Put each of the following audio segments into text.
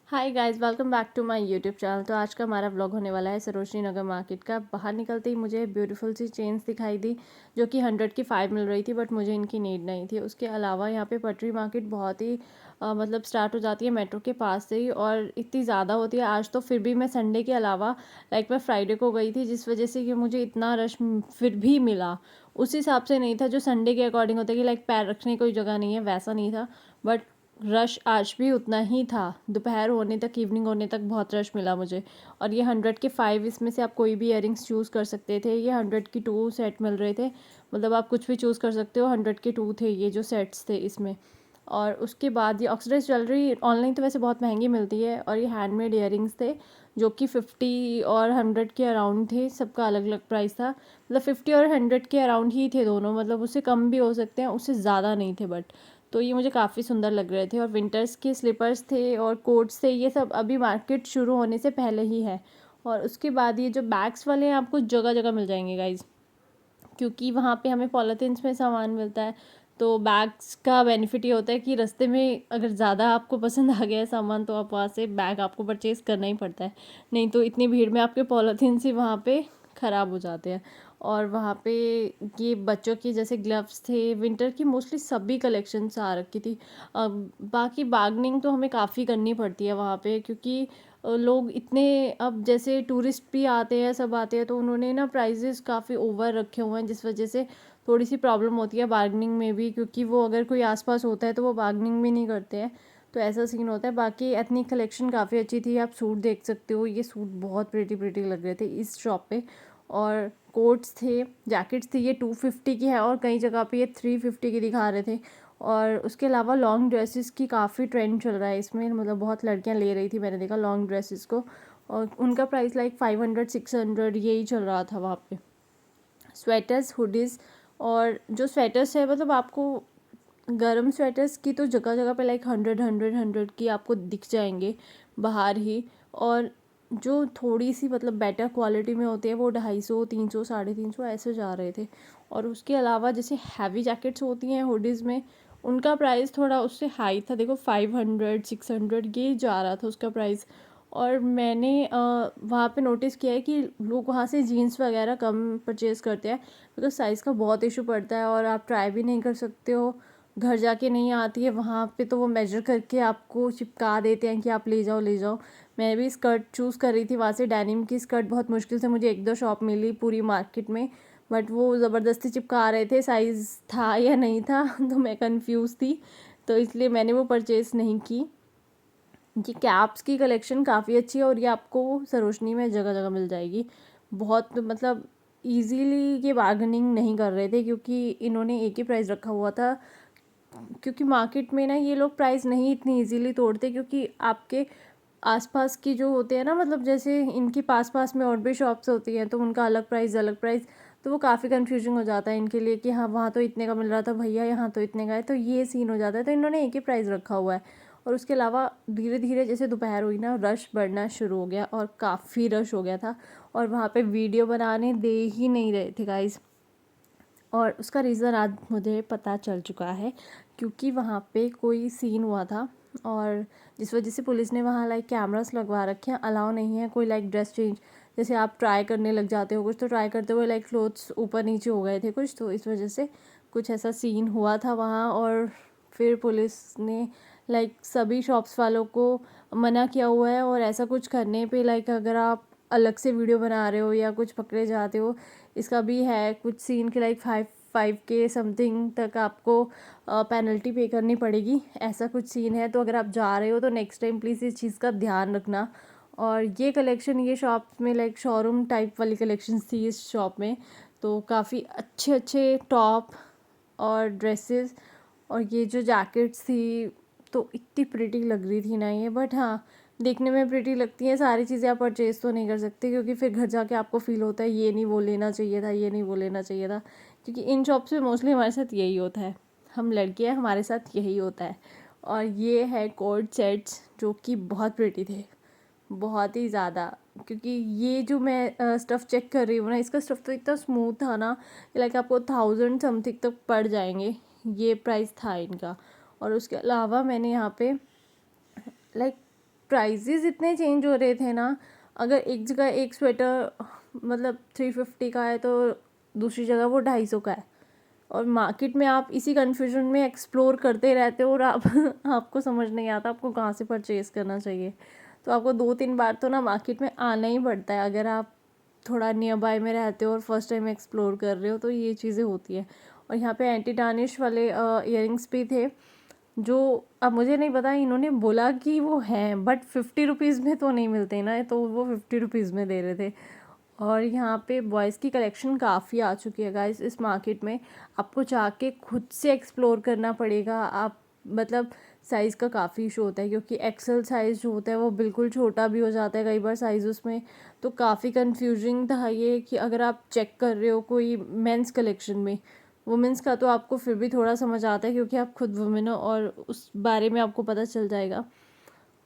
Hi guys, welcome back to my YouTube channel. तो आज का हमारा व्लॉग होने वाला है सरोजनी नगर मार्केट का। बाहर निकलते ही मुझे ब्यूटीफुल सी चेन्स दिखाई दी जो कि 100 की 5 मिल रही थी, बट मुझे इनकी नीड नहीं थी। उसके अलावा यहाँ पे पटरी मार्केट बहुत ही मतलब स्टार्ट हो जाती है मेट्रो के पास से ही, और इतनी ज़्यादा होती है। आज तो फिर भी मैं संडे के अलावा मैं फ्राइडे को गई थी, जिस वजह से कि मुझे इतना रश फिर भी मिला। उस हिसाब से नहीं था जो संडे के अकॉर्डिंग होता है कि पैर रखने की कोई जगह नहीं है, वैसा नहीं था। बट रश आज भी उतना ही था। दोपहर होने तक, इवनिंग होने तक बहुत रश मिला मुझे। और ये 100 के 5, इसमें से आप कोई भी इयरिंग्स चूज़ कर सकते थे। ये 100 की 2 सेट मिल रहे थे, मतलब आप कुछ भी चूज़ कर सकते हो। 100 के 2 थे ये जो सेट्स थे इसमें। और उसके बाद ये ऑक्सीडाइज ज्वेलरी ऑनलाइन तो वैसे बहुत महंगी मिलती है, और ये हैंडमेड इयरिंग्स थे जो कि 50 और 100 के अराउंड थे। सबका अलग अलग प्राइस था, मतलब 50 और 100 के अराउंड ही थे दोनों, मतलब उससे कम भी हो सकते हैं, उससे ज़्यादा नहीं थे। बट तो ये मुझे काफ़ी सुंदर लग रहे थे। और विंटर्स के स्लीपर्स थे और कोट्स थे, ये सब अभी मार्केट शुरू होने से पहले ही है। और उसके बाद ये जो बैग्स वाले हैं आपको जगह जगह मिल जाएंगे गाइज, क्योंकि वहाँ पे हमें पॉलीथीन्स में सामान मिलता है। तो बैग्स का बेनिफिट ये होता है कि रास्ते में अगर ज़्यादा आपको पसंद आ गया है सामान, तो आप वहाँ से बैग आपको परचेज़ करना ही पड़ता है। नहीं तो इतनी भीड़ में आपके पॉलीथीन्स ही वहाँ पे ख़राब हो जाते हैं। और वहाँ पे ये बच्चों के जैसे ग्लव्स थे, विंटर की मोस्टली सभी कलेक्शंस आ रखी थी। बाकी बार्गेनिंग तो हमें काफ़ी करनी पड़ती है वहाँ पे, क्योंकि लोग इतने, अब जैसे टूरिस्ट भी आते हैं, सब आते हैं, तो उन्होंने ना प्राइजेस काफ़ी ओवर रखे हुए हैं, जिस वजह से थोड़ी सी प्रॉब्लम होती है बार्गेनिंग में भी, क्योंकि वो अगर कोई आसपास होता है तो वो बार्गेनिंग भी नहीं करते हैं। तो ऐसा सीन होता है। बाकी एथनिक कलेक्शन काफ़ी अच्छी थी। आप सूट देख सकते हो, ये सूट बहुत प्रिटी लग रहे थे इस शॉप पे। और कोट्स थे, जैकेट्स थी, ये 250 की है और कई जगह पे ये 350 की दिखा रहे थे। और उसके अलावा लॉन्ग ड्रेसेस की काफ़ी ट्रेंड चल रहा है इसमें, मतलब बहुत लड़कियां ले रही थी, मैंने देखा लॉन्ग ड्रेसेस को। और उनका प्राइस 500 600 यही चल रहा था वहाँ पे। स्वेटर्स, हुडीज़, और जो स्वेटर्स है मतलब आपको गर्म स्वेटर्स की तो जगह जगह पे 100 की आपको दिख जाएंगे बाहर ही। और जो थोड़ी सी मतलब बेटर क्वालिटी में होती है वो 250 300 350 ऐसे जा रहे थे। और उसके अलावा जैसे हैवी जैकेट्स होती हैं हुडीज़ में, उनका प्राइस थोड़ा उससे हाई था। देखो 500 600 ये जा रहा था उसका प्राइस। और मैंने वहाँ पे नोटिस किया है कि लोग वहाँ से जीन्स वगैरह कम परचेज़ करते हैं, बिकॉज साइज़ का बहुत इशू पड़ता है और आप ट्राई भी नहीं कर सकते हो। घर जाके नहीं आती है वहाँ पे, तो वो मेजर करके आपको चिपका देते हैं कि आप ले जाओ ले जाओ। मैं भी स्कर्ट चूज़ कर रही थी वहाँ से, डेनिम की स्कर्ट बहुत मुश्किल से मुझे 1-2 शॉप मिली पूरी मार्केट में, बट वो ज़बरदस्ती चिपका रहे थे, साइज़ था या नहीं था तो मैं कंफ्यूज थी, तो इसलिए मैंने वो परचेज़ नहीं की। ये कैप्स की कलेक्शन काफ़ी अच्छी है और ये आपको सरोजनी में जगह जगह मिल जाएगी। बहुत मतलब इजीली ये बार्गेनिंग नहीं कर रहे थे, क्योंकि इन्होंने एक ही प्राइस रखा हुआ था। क्योंकि मार्केट में ना ये लोग प्राइस नहीं इतनी इजीली तोड़ते, क्योंकि आपके आसपास की जो होते हैं ना, मतलब जैसे इनकी पास पास में और भी शॉप्स होती हैं, तो उनका अलग प्राइस, तो वो काफ़ी कंफ्यूजिंग हो जाता है इनके लिए कि हाँ वहाँ तो इतने का मिल रहा था भैया, यहाँ तो इतने का है, तो ये सीन हो जाता है। तो इन्होंने एक ही प्राइस रखा हुआ है। और उसके अलावा धीरे धीरे जैसे दोपहर हुई ना, रश बढ़ना शुरू हो गया और काफ़ी रश हो गया था। और वहाँ पे वीडियो बनाने दे ही नहीं रहे थे गाइस। और उसका रीज़न आज मुझे पता चल चुका है, क्योंकि वहाँ पे कोई सीन हुआ था, और जिस वजह से पुलिस ने वहाँ कैमरास लगवा रखे हैं। अलाउ नहीं है कोई ड्रेस चेंज, जैसे आप ट्राई करने लग जाते हो कुछ, तो ट्राई करते हुए क्लोथ्स ऊपर नीचे हो गए थे कुछ, तो इस वजह से कुछ ऐसा सीन हुआ था वहाँ। और फिर पुलिस ने सभी शॉप्स वालों को मना किया हुआ है। और ऐसा कुछ करने पे अगर आप अलग से वीडियो बना रहे हो या कुछ पकड़े जाते हो, इसका भी है कुछ सीन के 5 के समथिंग तक आपको पेनल्टी पे करनी पड़ेगी, ऐसा कुछ सीन है। तो अगर आप जा रहे हो तो नेक्स्ट टाइम प्लीज़ इस चीज़ का ध्यान रखना। और ये कलेक्शन, ये शॉप में शोरूम टाइप वाली कलेक्शन थी इस शॉप में, तो काफ़ी अच्छे अच्छे टॉप और ड्रेसेस, और ये जो जैकेट्स थी तो इतनी प्रिटी लग रही थी ना ये। बट हाँ, देखने में प्रिटी लगती हैं, सारी चीज़ें आप परचेज़ तो नहीं कर सकते, क्योंकि फिर घर जाके आपको फ़ील होता है ये नहीं वो लेना चाहिए था, ये नहीं वो लेना चाहिए था। क्योंकि इन शॉप्स में मोस्टली हमारे साथ यही होता है, हम लड़के हैं, हमारे साथ यही होता है। और ये है कोड सेट्स जो कि बहुत प्रिटी थे, बहुत ही ज़्यादा। क्योंकि ये जो मैं स्टफ़ चेक कर रही हूँ ना, इसका स्टफ़ तो इतना स्मूथ था ना, आपको 1000 समथिंग तक पड़ जाएंगे, ये प्राइस था इनका। और उसके अलावा मैंने यहाँ पे लाइक प्राइजेज़ इतने चेंज हो रहे थे ना, अगर एक जगह एक स्वेटर मतलब 350 का है तो दूसरी जगह वो 250 का है, और मार्केट में आप इसी कन्फ्यूजन में एक्सप्लोर करते रहते हो और आप आपको समझ नहीं आता आपको कहाँ से परचेज़ करना चाहिए। तो आपको 2-3 बार तो ना मार्केट में आना ही पड़ता है अगर आप थोड़ा नियर बाय में रहते हो और फर्स्ट टाइम एक्सप्लोर कर रहे हो, तो ये चीज़ें होती है। और यहाँ पे एंटी टार्निश वाले इयररिंग्स भी थे, जो अब मुझे नहीं पता, इन्होंने बोला कि वो हैं बट 50 रुपीज़ में तो नहीं मिलते ना, तो वो 50 रुपीज़ में दे रहे थे। और यहाँ पे बॉयज़ की कलेक्शन काफ़ी आ चुकी है गाइस इस मार्केट में। आपको जाके खुद से एक्सप्लोर करना पड़ेगा। आप मतलब साइज़ का काफ़ी इशू होता है, क्योंकि एक्सेल साइज़ जो होता है वो बिल्कुल छोटा भी हो जाता है कई बार साइज़ उसमें। तो काफ़ी कन्फ्यूजिंग था ये कि अगर आप चेक कर रहे हो कोई मेंस कलेक्शन में, वुमेंस का तो आपको फिर भी थोड़ा समझ आता है क्योंकि आप खुद वुमेन हो और उस बारे में आपको पता चल जाएगा।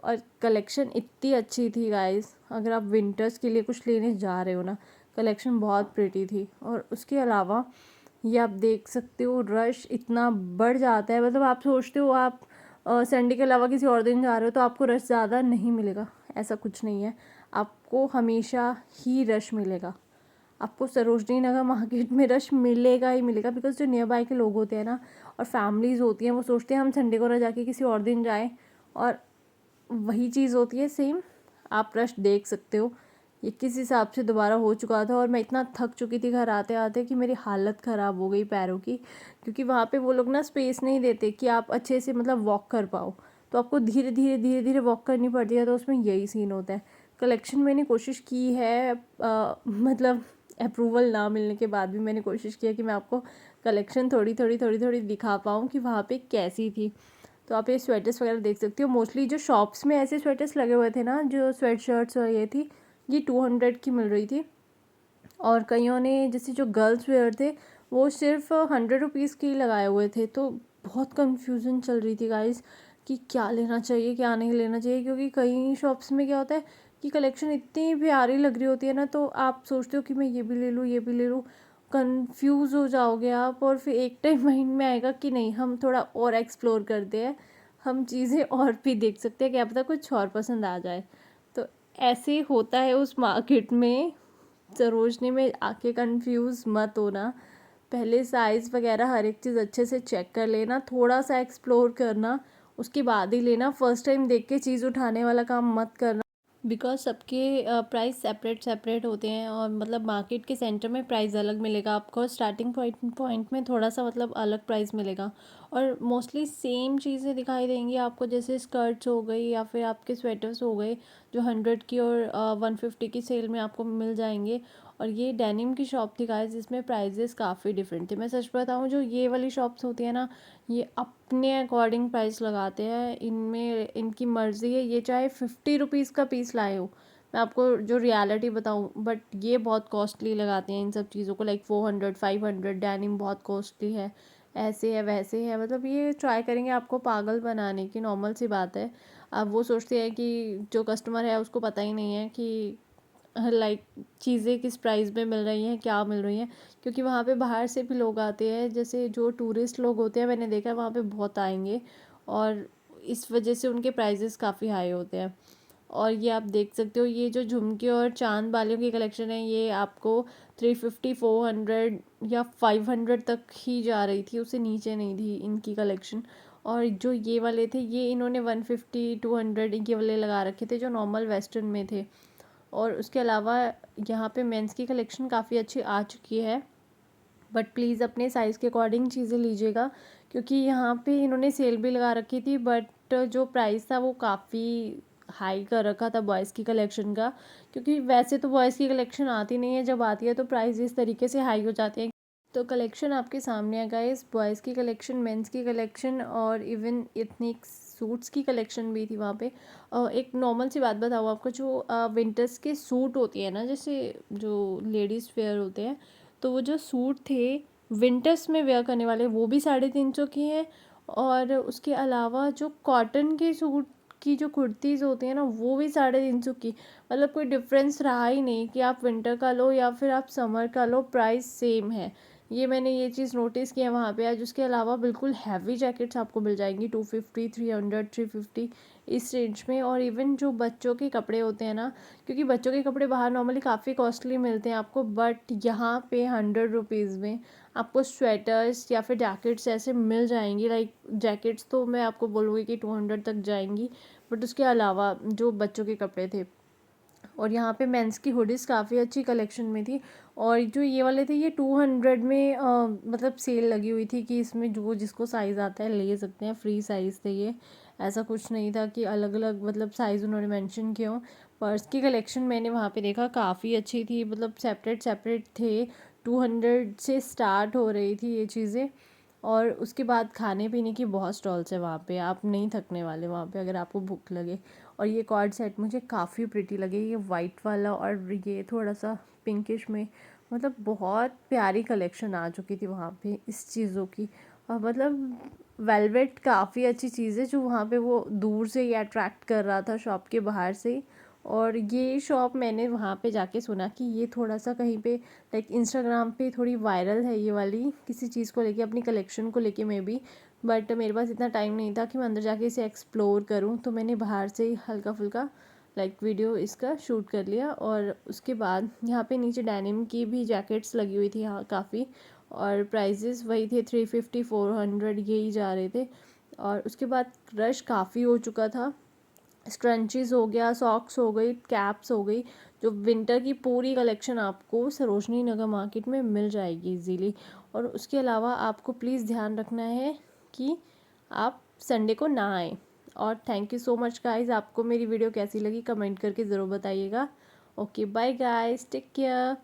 और कलेक्शन इतनी अच्छी थी गाइस, अगर आप विंटर्स के लिए कुछ लेने जा रहे हो ना, कलेक्शन बहुत प्रिटी थी। और उसके अलावा ये आप देख सकते हो रश इतना बढ़ जाता है, मतलब आप सोचते हो आप संडे के अलावा किसी और दिन जा रहे हो तो आपको रश ज़्यादा नहीं मिलेगा, ऐसा कुछ नहीं है। आपको हमेशा ही रश मिलेगा। आपको सरोजनी नगर मार्केट में रश मिलेगा ही मिलेगा, बिकॉज जो नियर बाय के लोग होते हैं ना और फैमिलीज़ होती हैं, वो सोचते हैं हम संडे को ना जाके किसी और दिन जाएं, और वही चीज़ होती है सेम। आप रश देख सकते हो ये किस हिसाब से दोबारा हो चुका था, और मैं इतना थक चुकी थी घर आते आते कि मेरी हालत ख़राब हो गई पैरों की, क्योंकि वहाँ पे वो लोग ना स्पेस नहीं देते कि आप अच्छे से मतलब वॉक कर पाओ, तो आपको धीरे धीरे धीरे धीरे वॉक करनी पड़ती है, तो उसमें यही सीन होता है। कलेक्शन मैंने कोशिश की है, मतलब अप्रूवल ना मिलने के बाद भी मैंने कोशिश किया कि मैं आपको कलेक्शन थोड़ी थोड़ी थोड़ी थोड़ी दिखा पाऊँ कि वहाँ पे कैसी थी। तो आप ये स्वेटर्स वगैरह देख सकते हो। मोस्टली जो शॉप्स में ऐसे स्वेटर्स लगे हुए थे ना, जो स्वेट शर्ट्स और ये थी, ये 200 की मिल रही थी। और कईयों ने जैसे जो गर्ल्स वेयर थे वो सिर्फ 100 रुपीज़ के ही लगाए हुए थे। तो बहुत कन्फ्यूज़न चल रही थी गाइस कि क्या लेना चाहिए क्या नहीं लेना चाहिए, क्योंकि कई शॉप्स में क्या होता है कि कलेक्शन इतनी प्यारी लग रही होती है ना, तो आप सोचते हो कि मैं ये भी ले लूँ ये भी ले लूँ, कंफ्यूज हो जाओगे आप। और फिर एक टाइम माइंड में आएगा कि नहीं, हम थोड़ा और एक्सप्लोर करते हैं, हम चीज़ें और भी देख सकते हैं, क्या पता कुछ और पसंद आ जाए। तो ऐसे ही होता है उस मार्केट में। सरोजनी में आके कंफ्यूज मत होना, पहले साइज़ वगैरह हर एक चीज़ अच्छे से चेक कर लेना, थोड़ा सा एक्सप्लोर करना, उसके बाद ही लेना। फर्स्ट टाइम देख के चीज़ उठाने वाला काम मत करना, बिकॉज सबके प्राइस सेपरेट सेपरेट होते हैं, और मतलब मार्केट के सेंटर में प्राइस अलग मिलेगा आपको, स्टार्टिंग पॉइंट में थोड़ा सा मतलब अलग प्राइस मिलेगा, और मोस्टली सेम चीज़ें दिखाई देंगी आपको, जैसे स्कर्ट्स हो गई या फिर आपके स्वेटर्स हो गए जो 100 की और 150 की सेल में आपको मिल जाएंगे। और ये डेनिम की शॉप थी गाइस, जिसमें प्राइजेस काफ़ी डिफरेंट थे। मैं सच बताऊँ, जो ये वाली शॉप्स होती है ना, ये अपने अकॉर्डिंग प्राइस लगाते हैं, इनमें इनकी मर्ज़ी है, ये चाहे 50 रुपीज़ का पीस लाए हो, मैं आपको जो रियलिटी बताऊँ, बट ये बहुत कॉस्टली लगाते हैं इन सब चीज़ों को, लाइक 400 500। डेनिम बहुत कॉस्टली है, ऐसे है वैसे है, मतलब ये ट्राई करेंगे आपको पागल बनाने की, नॉर्मल सी बात है। अब वो सोचते हैं कि जो कस्टमर है उसको पता ही नहीं है कि लाइक चीज़ें किस प्राइस में मिल रही हैं क्या मिल रही हैं, क्योंकि वहाँ पे बाहर से भी लोग आते हैं, जैसे जो टूरिस्ट लोग होते हैं, मैंने देखा है वहाँ पे बहुत आएंगे, और इस वजह से उनके प्राइजेस काफ़ी हाई होते हैं। और ये आप देख सकते हो, ये जो झुमके और चांद बालियों की कलेक्शन है, ये आपको 350 400 या 500 तक ही जा रही थी, उससे नीचे नहीं थी इनकी कलेक्शन। और जो ये वाले थे, ये इन्होंने 150 200 ये वाले लगा रखे थे, जो नॉर्मल वेस्टर्न में थे। और उसके अलावा यहाँ पे मेंस की कलेक्शन काफ़ी अच्छी आ चुकी है, बट प्लीज़ अपने साइज़ के अकॉर्डिंग चीज़ें लीजिएगा, क्योंकि यहाँ पे इन्होंने सेल भी लगा रखी थी, बट जो प्राइस था वो काफ़ी हाई कर रखा था बॉयज़ की कलेक्शन का, क्योंकि वैसे तो बॉयज़ की कलेक्शन आती नहीं है, जब आती है तो प्राइस इस तरीके से हाई हो जाते हैं। तो कलेक्शन आपके सामने है गाइस, बॉयज़ की कलेक्शन, मेंस की कलेक्शन, और इवन एथनिक सूट्स की कलेक्शन भी थी वहाँ पे। एक नॉर्मल सी बात बताऊँ आपको, जो विंटर्स के सूट होती है ना, जैसे जो लेडीज़ वेयर होते हैं, तो वो जो सूट थे विंटर्स में वेयर करने वाले, वो भी 350 की हैं। और उसके अलावा जो कॉटन के सूट की जो कुर्तीज़ होती हैं ना, वो भी 350 की। मतलब कोई डिफरेंस रहा ही नहीं कि आप विंटर का लो या फिर आप समर का लो, प्राइस सेम है। ये मैंने ये चीज़ नोटिस किया वहाँ पे आज। उसके अलावा बिल्कुल हैवी जैकेट्स आपको मिल जाएंगी 250 300 350, इस रेंज में। और इवन जो बच्चों के कपड़े होते हैं ना, क्योंकि बच्चों के कपड़े बाहर नॉर्मली काफ़ी कॉस्टली मिलते हैं आपको, बट यहाँ पे 100 रुपीज़ में आपको स्वेटर्स या फिर जैकेट्स ऐसे मिल जाएंगी। लाइक जैकेट्स तो मैं आपको बोलूँगी कि 200 तक जाएंगी, बट उसके अलावा जो बच्चों के कपड़े थे। और यहाँ पे मेंस की हुडीज़ काफ़ी अच्छी कलेक्शन में थी। और जो ये वाले थे ये 200 में मतलब सेल लगी हुई थी कि इसमें जो जिसको साइज़ आता है ले सकते हैं, फ्री साइज़ थे ये। ऐसा कुछ नहीं था कि अलग अलग मतलब साइज़ उन्होंने मेंशन किए हों। पर्स की कलेक्शन मैंने वहाँ पे देखा काफ़ी अच्छी थी, मतलब सेपरेट सेपरेट थे। 200 से स्टार्ट हो रही थी ये चीज़ें। और उसके बाद खाने पीने की बहुत स्टॉल्स है वहाँ पे, आप नहीं थकने वाले वहाँ पे अगर आपको भूख लगे। और ये कॉर्ड सेट मुझे काफ़ी प्रिटी लगे, ये वाइट वाला और ये थोड़ा सा पिंकिश में, मतलब बहुत प्यारी कलेक्शन आ चुकी थी वहाँ पे इस चीज़ों की। और मतलब वेलवेट काफ़ी अच्छी चीज़ है जो वहाँ पे वो दूर से ही अट्रैक्ट कर रहा था शॉप के बाहर से ही। और ये शॉप मैंने वहाँ पे जाके सुना कि ये थोड़ा सा कहीं पे लाइक इंस्टाग्राम पे थोड़ी वायरल है ये वाली, किसी चीज़ को लेके, अपनी कलेक्शन को लेके मे बी। बट मेरे पास इतना टाइम नहीं था कि मैं अंदर जाके इसे एक्सप्लोर करूँ, तो मैंने बाहर से ही हल्का फुल्का लाइक वीडियो इसका शूट कर लिया। और उसके बाद यहाँ पे नीचे डेनिम की भी जैकेट्स लगी हुई थी यहाँ काफ़ी, और प्राइजेस वही थे 350 400 यही जा रहे थे। और उसके बाद रश काफ़ी हो चुका था। स्क्रंचीज़ हो गया, सॉक्स हो गई, कैप्स हो गई, जो विंटर की पूरी कलेक्शन आपको सरोजनी नगर मार्केट में मिल जाएगी इजीली। और उसके अलावा आपको प्लीज़ ध्यान रखना है कि आप संडे को ना आए। और thank you so much guys, आपको मेरी वीडियो कैसी लगी कमेंट करके ज़रूर बताइएगा। Okay bye guys, take care,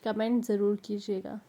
comment ज़रूर कीजिएगा।